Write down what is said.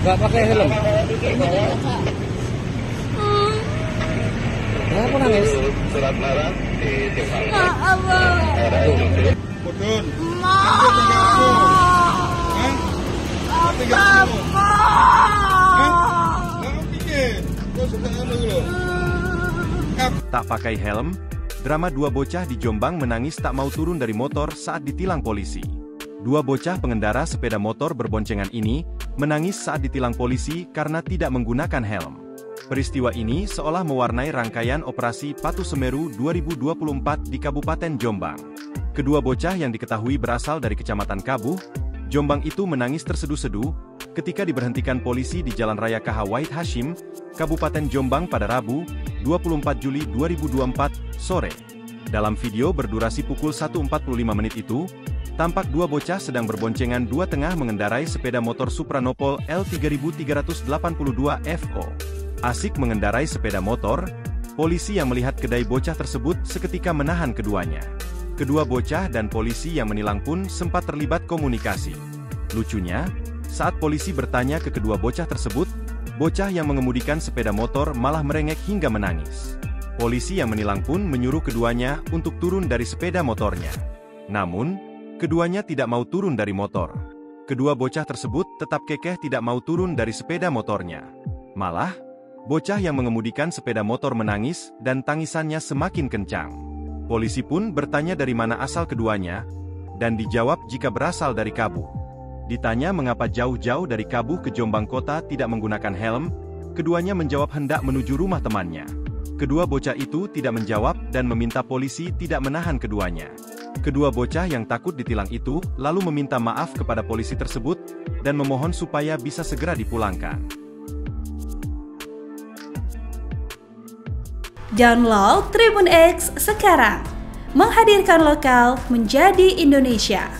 Nggak pakai helm. Kenapa nangis? Surat merah di Jepang. Mudun. Tak pakai helm, drama dua bocah di Jombang menangis tak mau turun dari motor saat ditilang polisi. Dua bocah pengendara sepeda motor berboncengan ini menangis saat ditilang polisi karena tidak menggunakan helm. Peristiwa ini seolah mewarnai rangkaian operasi Patu Semeru 2024 di Kabupaten Jombang. Kedua bocah yang diketahui berasal dari Kecamatan Kabuh, Jombang itu menangis terseduh-seduh ketika diberhentikan polisi di Jalan Raya KH Wahid Hashim, Kabupaten Jombang pada Rabu, 24 Juli 2024, sore. Dalam video berdurasi pukul 1.45 menit itu, tampak dua bocah sedang berboncengan dua tengah mengendarai sepeda motor Supranopol L3382FO. Asik mengendarai sepeda motor, polisi yang melihat kedai bocah tersebut seketika menahan keduanya. Kedua bocah dan polisi yang menilang pun sempat terlibat komunikasi. Lucunya, saat polisi bertanya ke kedua bocah tersebut, bocah yang mengemudikan sepeda motor malah merengek hingga menangis. Polisi yang menilang pun menyuruh keduanya untuk turun dari sepeda motornya. Namun, keduanya tidak mau turun dari motor. Kedua bocah tersebut tetap kekeh tidak mau turun dari sepeda motornya. Malah, bocah yang mengemudikan sepeda motor menangis dan tangisannya semakin kencang. Polisi pun bertanya dari mana asal keduanya, dan dijawab jika berasal dari Kabuh. Ditanya mengapa jauh-jauh dari Kabuh ke Jombang Kota tidak menggunakan helm, keduanya menjawab hendak menuju rumah temannya. Kedua bocah itu tidak menjawab dan meminta polisi tidak menahan keduanya. Kedua bocah yang takut ditilang itu lalu meminta maaf kepada polisi tersebut dan memohon supaya bisa segera dipulangkan. Download Tribun X sekarang, menghadirkan lokal menjadi Indonesia.